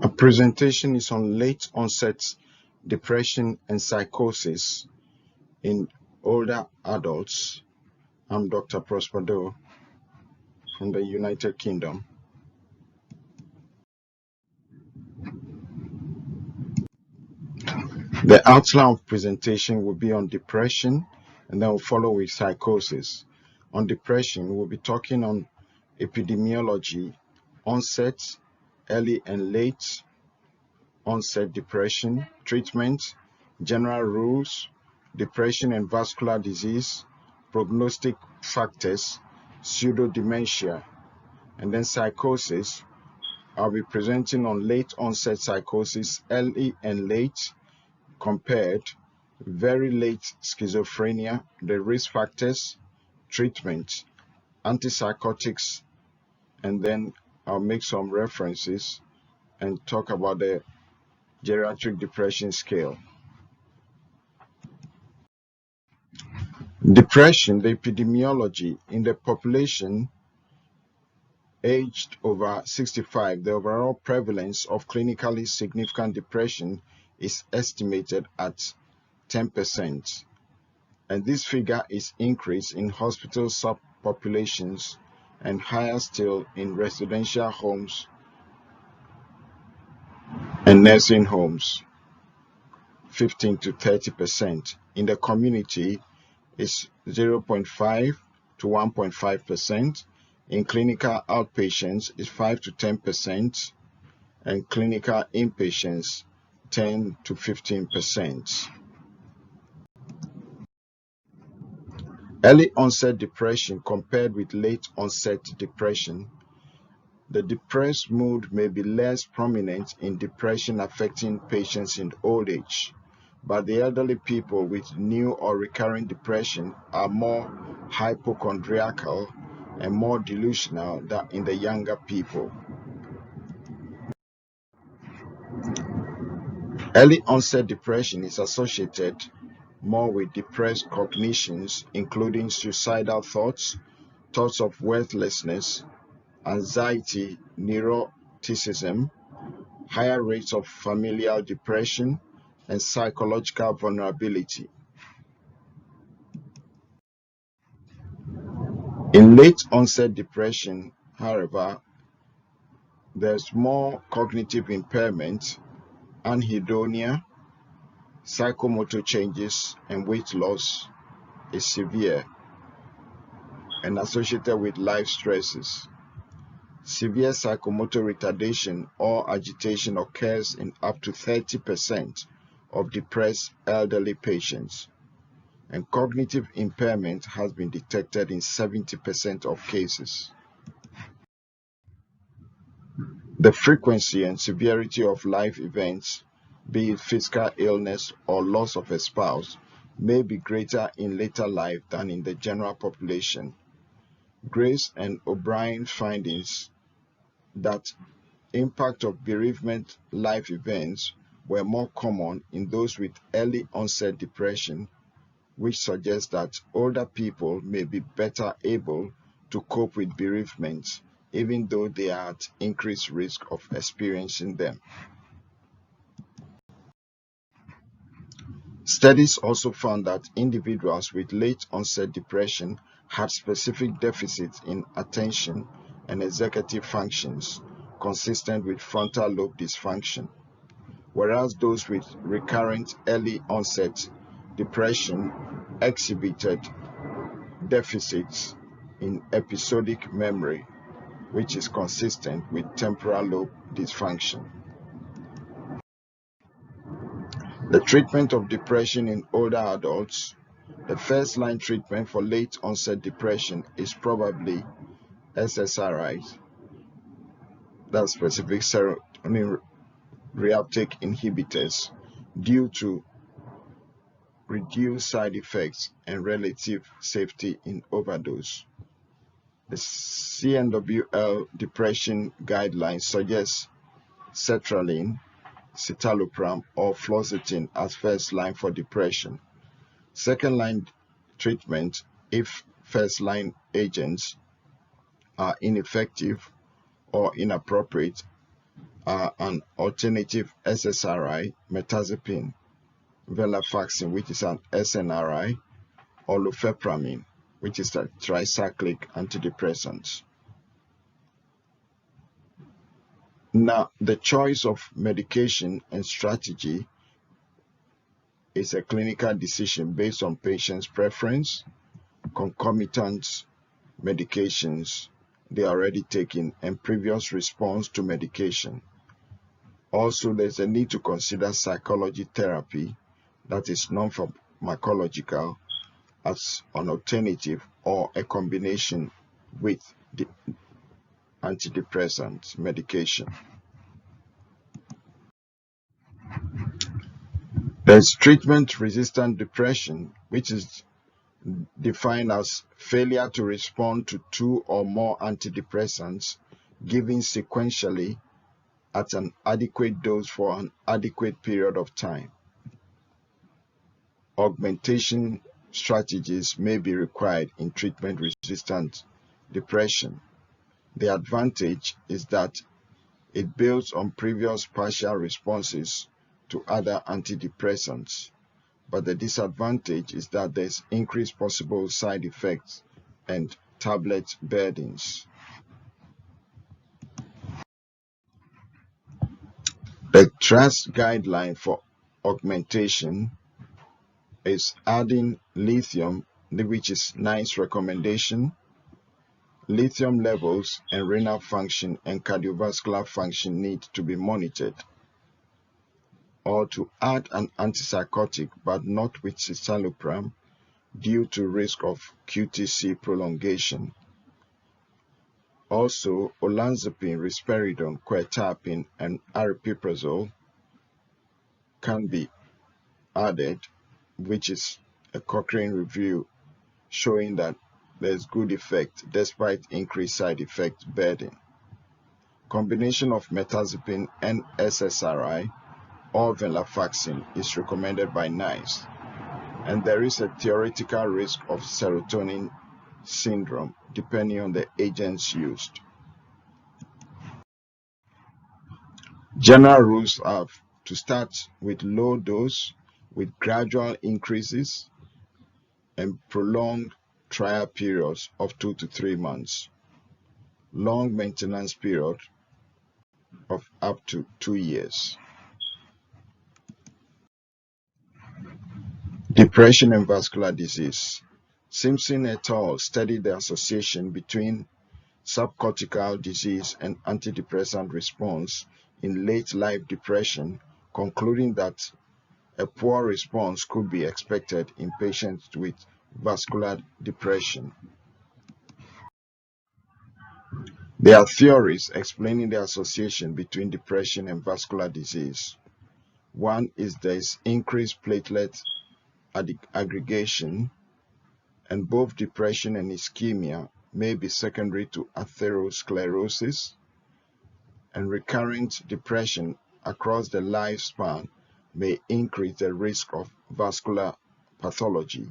A presentation is on late onset depression and psychosis in older adults. I'm Dr. Prosper Doe from the United Kingdom. The outline of presentation will be on depression, and then we'll follow with psychosis. On depression, we'll be talking on epidemiology, onset, early and late onset depression, treatment, general rules, depression and vascular disease, prognostic factors, pseudodementia, and then psychosis. I'll be presenting on late onset psychosis, early and late, compared, very late schizophrenia, the risk factors, treatment, antipsychotics, and then I'll make some references and talk about the geriatric depression scale. Depression, the epidemiology in the population aged over 65, the overall prevalence of clinically significant depression is estimated at 10%. And this figure is increased in hospital subpopulations and higher still in residential homes and nursing homes, 15 to 30%. In the community, is 0.5 to 1.5%. In clinical outpatients, is 5 to 10%, and clinical inpatients, 10 to 15%. Early onset depression compared with late onset depression. The depressed mood may be less prominent in depression affecting patients in old age, but the elderly people with new or recurring depression are more hypochondriacal and more delusional than in the younger people. Early onset depression is associated more with depressed cognitions, including suicidal thoughts, thoughts of worthlessness, anxiety, neuroticism, higher rates of familial depression, and psychological vulnerability. In late onset depression, however, there's more cognitive impairment, anhedonia, psychomotor changes, and weight loss is severe and associated with life stresses. Severe psychomotor retardation or agitation occurs in up to 30% of depressed elderly patients, and cognitive impairment has been detected in 70% of cases. The frequency and severity of life events, be it physical illness or loss of a spouse, may be greater in later life than in the general population. Grace and O'Brien findings that impact of bereavement life events were more common in those with early onset depression, which suggests that older people may be better able to cope with bereavement, even though they are at increased risk of experiencing them. Studies also found that individuals with late onset depression had specific deficits in attention and executive functions consistent with frontal lobe dysfunction, whereas those with recurrent early onset depression exhibited deficits in episodic memory, which is consistent with temporal lobe dysfunction. The treatment of depression in older adults. The first-line treatment for late onset depression is probably SSRIs, that's specific serotonin reuptake inhibitors, due to reduced side effects and relative safety in overdose. The CNWL depression guidelines suggest sertraline, citalopram, or fluoxetine as first line for depression. Second line treatment, if first line agents are ineffective or inappropriate, are an alternative SSRI, mirtazapine, venlafaxine, which is an SNRI, or lofepramine, which is a tricyclic antidepressant. Now, the choice of medication and strategy is a clinical decision based on patient's preference, concomitant medications they are already taking, and previous response to medication. Also, there's a need to consider psychology therapy that is non-pharmacological as an alternative or a combination with the antidepressant medication. There's treatment-resistant depression, which is defined as failure to respond to 2 or more antidepressants given sequentially at an adequate dose for an adequate period of time. Augmentation strategies may be required in treatment-resistant depression. The advantage is that it builds on previous partial responses to other antidepressants, but the disadvantage is that there's increased possible side effects and tablet burdens. The TRAST guideline for augmentation is adding lithium, which is NICE recommendation. Lithium levels and renal function and cardiovascular function need to be monitored. Or to add an antipsychotic but not with citalopram due to risk of QTc prolongation. Also, olanzapine, risperidone, quetiapine, and aripiprazole can be added, which is a Cochrane review showing that there's good effect despite increased side effect burden. Combination of mirtazapine and SSRI or venlafaxine is recommended by NICE, and there is a theoretical risk of serotonin syndrome depending on the agents used. General rules are to start with low dose with gradual increases and prolonged trial periods of 2 to 3 months. Long maintenance period of up to 2 years. Depression and vascular disease. Simpson et al. Studied the association between subcortical disease and antidepressant response in late life depression, concluding that a poor response could be expected in patients with vascular depression. There are theories explaining the association between depression and vascular disease. One is there is increased platelet aggregation, and both depression and ischemia may be secondary to atherosclerosis, and recurrent depression across the lifespan may increase the risk of vascular pathology,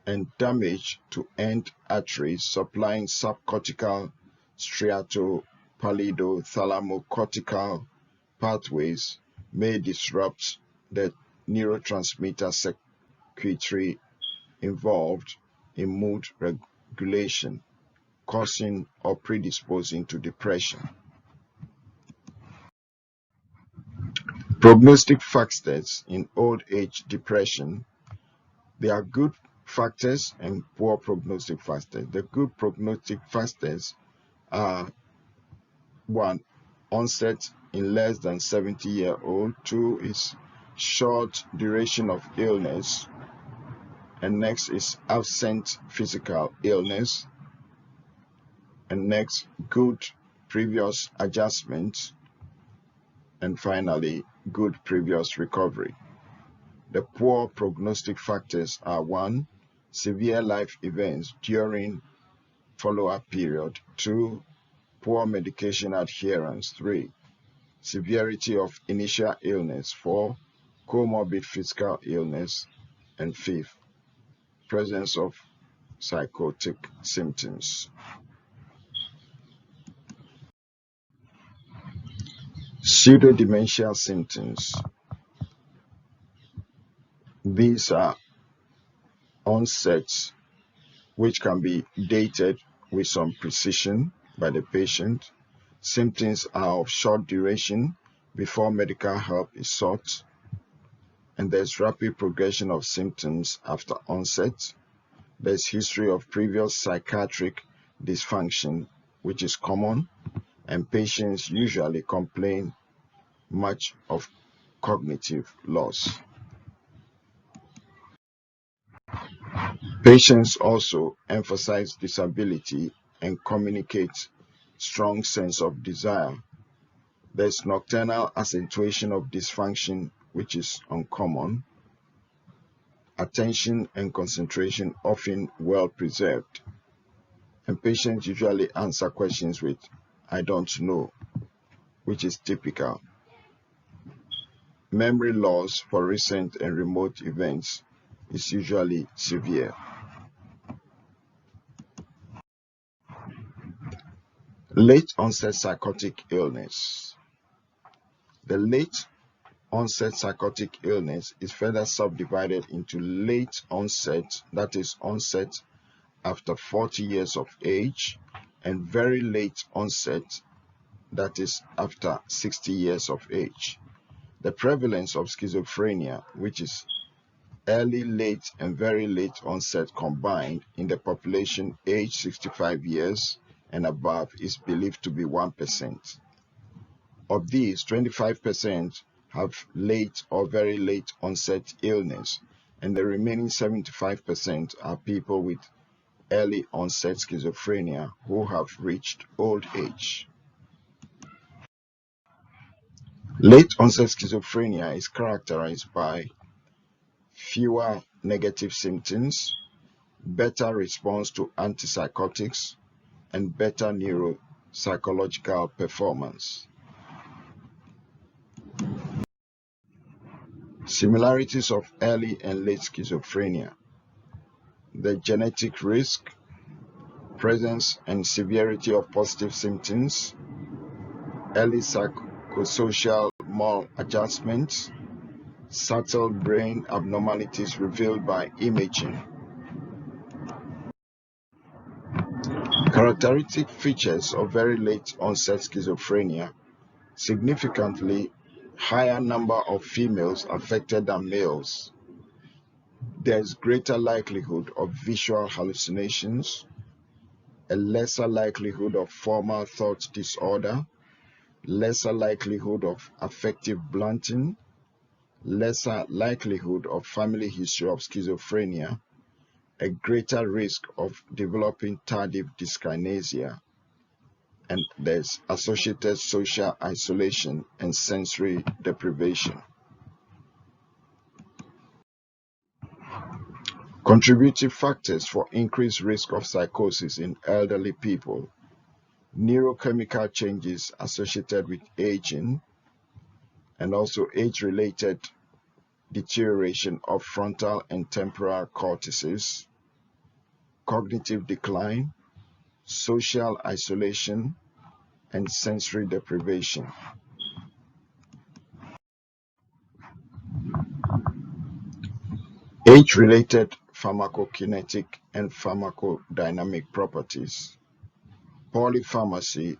and damage to end arteries supplying subcortical striatopallido-thalamocortical pathways may disrupt the neurotransmitter circuitry involved in mood regulation, causing or predisposing to depression. Prognostic factors in old age depression. There are good factors and poor prognostic factors. The good prognostic factors are: 1, onset in less than 70-year-old. 2 is short duration of illness, and next is absent physical illness, and next good previous adjustment, and finally good previous recovery. The poor prognostic factors are: 1, severe life events during follow-up period. 2, poor medication adherence. 3, severity of initial illness. 4, comorbid physical illness. And 5th, presence of psychotic symptoms. Pseudodementia symptoms. These are onsets which can be dated with some precision by the patient. Symptoms are of short duration before medical help is sought, and there's rapid progression of symptoms after onset. There's history of previous psychiatric dysfunction, which is common, and patients usually complain much of cognitive loss. Patients also emphasize disability and communicate strong sense of desire. There's nocturnal accentuation of dysfunction, which is uncommon. Attention and concentration often well preserved. And patients usually answer questions with "I don't know," which is typical. Memory loss for recent and remote events is usually severe. Late onset psychotic illness. The late onset psychotic illness is further subdivided into late onset, that is onset after 40 years of age, and very late onset, that is after 60 years of age. The prevalence of schizophrenia, which is early, late, and very late onset combined in the population aged 65 years and above, is believed to be 1%. Of these, 25% have late or very late onset illness, and the remaining 75% are people with early onset schizophrenia who have reached old age. Late onset schizophrenia is characterized by fewer negative symptoms, better response to antipsychotics, and better neuropsychological performance. Similarities of early and late schizophrenia: the genetic risk, presence and severity of positive symptoms, early psychosocial maladjustments, subtle brain abnormalities revealed by imaging. Characteristic features of very late onset schizophrenia: significantly higher number of females affected than males. There's greater likelihood of visual hallucinations, a lesser likelihood of formal thought disorder, lesser likelihood of affective blunting, lesser likelihood of family history of schizophrenia, a greater risk of developing tardive dyskinesia, and there's associated social isolation and sensory deprivation. Contributing factors for increased risk of psychosis in elderly people: neurochemical changes associated with aging, and also age-related deterioration of frontal and temporal cortices, cognitive decline, social isolation, and sensory deprivation. Age-related pharmacokinetic and pharmacodynamic properties: polypharmacy,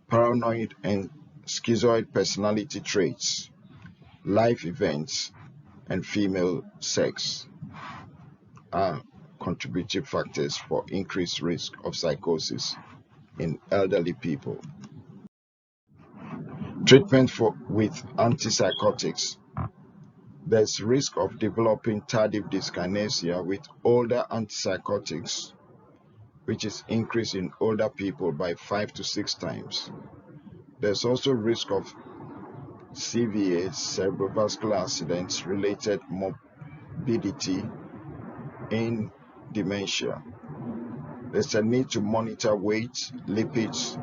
paranoid and schizoid personality traits, life events, and female sex are contributing factors for increased risk of psychosis in elderly people. Treatment with antipsychotics: there's risk of developing tardive dyskinesia with older antipsychotics, which is increased in older people by 5 to 6 times. There's also risk of CVA, cerebrovascular accidents related morbidity in dementia. There's a need to monitor weight, lipids,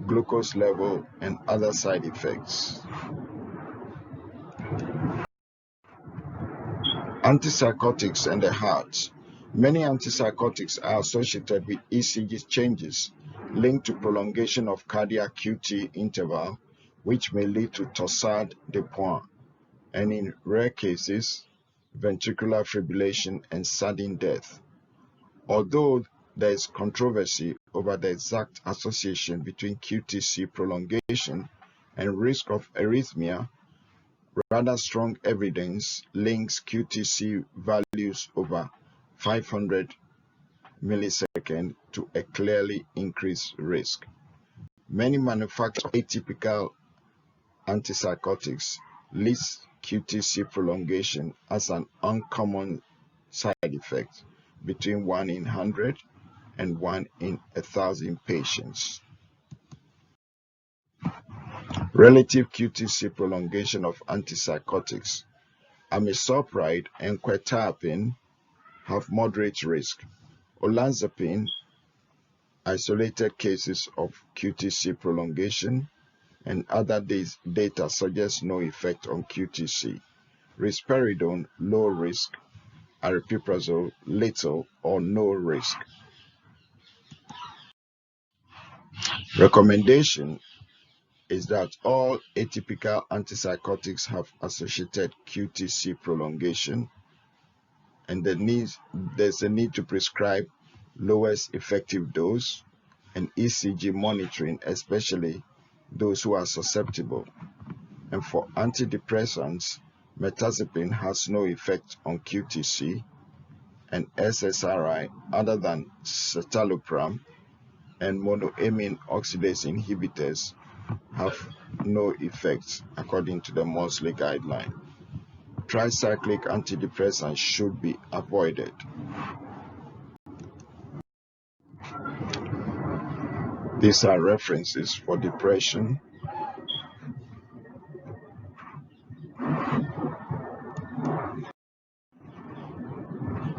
glucose level, and other side effects. Antipsychotics and the heart. Many antipsychotics are associated with ECG changes linked to prolongation of cardiac QT interval, which may lead to torsade de pointes, and in rare cases, ventricular fibrillation and sudden death. Although there is controversy over the exact association between QTc prolongation and risk of arrhythmia, rather strong evidence links QTc values over 500 milliseconds to a clearly increased risk. Many manufactured atypical antipsychotics list QTc prolongation as an uncommon side effect between 1 in 100 and 1 in 1,000 patients. Relative QTc prolongation of antipsychotics. Amisulpride and quetiapine have moderate risk. Olanzapine, isolated cases of QTc prolongation, and other data suggest no effect on QTc. Risperidone, low risk. Aripiprazole, little or no risk. Recommendation is that all atypical antipsychotics have associated QTc prolongation, and there's a need to prescribe lowest effective dose and ECG monitoring, especially those who are susceptible. And for antidepressants, mirtazapine has no effect on QTc, and SSRI other than citalopram and monoamine oxidase inhibitors have no effect according to the Mosley guideline. Tricyclic antidepressants should be avoided. These are references for depression.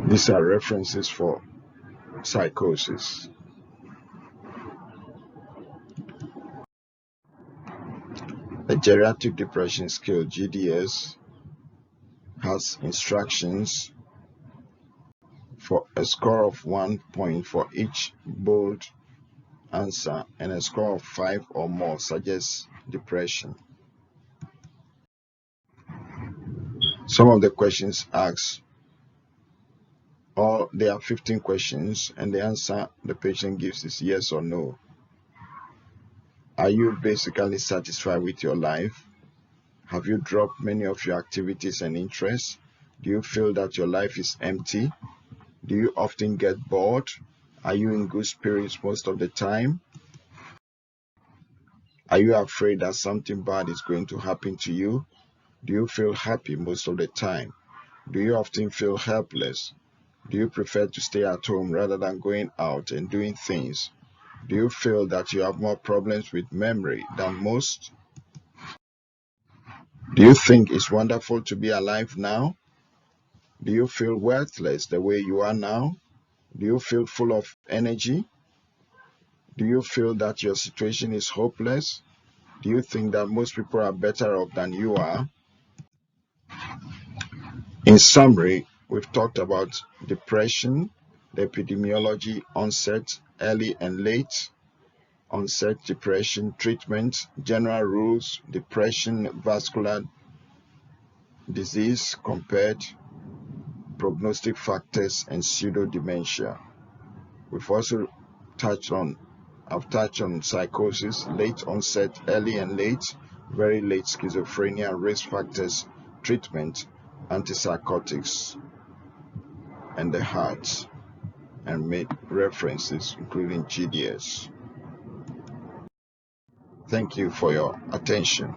These are references for psychosis. The Geriatric Depression Scale, GDS, has instructions for a score of 1 point for each bold answer, and a score of 5 or more suggests depression. Some of the questions asked, there are 15 questions, and the answer the patient gives is yes or no. Are you basically satisfied with your life? Have you dropped many of your activities and interests? Do you feel that your life is empty? Do you often get bored? Are you in good spirits most of the time? Are you afraid that something bad is going to happen to you? Do you feel happy most of the time? Do you often feel helpless? Do you prefer to stay at home rather than going out and doing things? Do you feel that you have more problems with memory than most? Do you think it's wonderful to be alive now? Do you feel worthless the way you are now? Do you feel full of energy? Do you feel that your situation is hopeless? Do you think that most people are better off than you are? In summary, we've talked about depression, the epidemiology, onset, early and late, onset depression, treatment, general rules, depression, vascular disease compared, prognostic factors, and pseudodementia. We've also touched on psychosis, late onset, early and late, very late schizophrenia, risk factors, treatment, antipsychotics, and the heart, and made references including GDS. Thank you for your attention.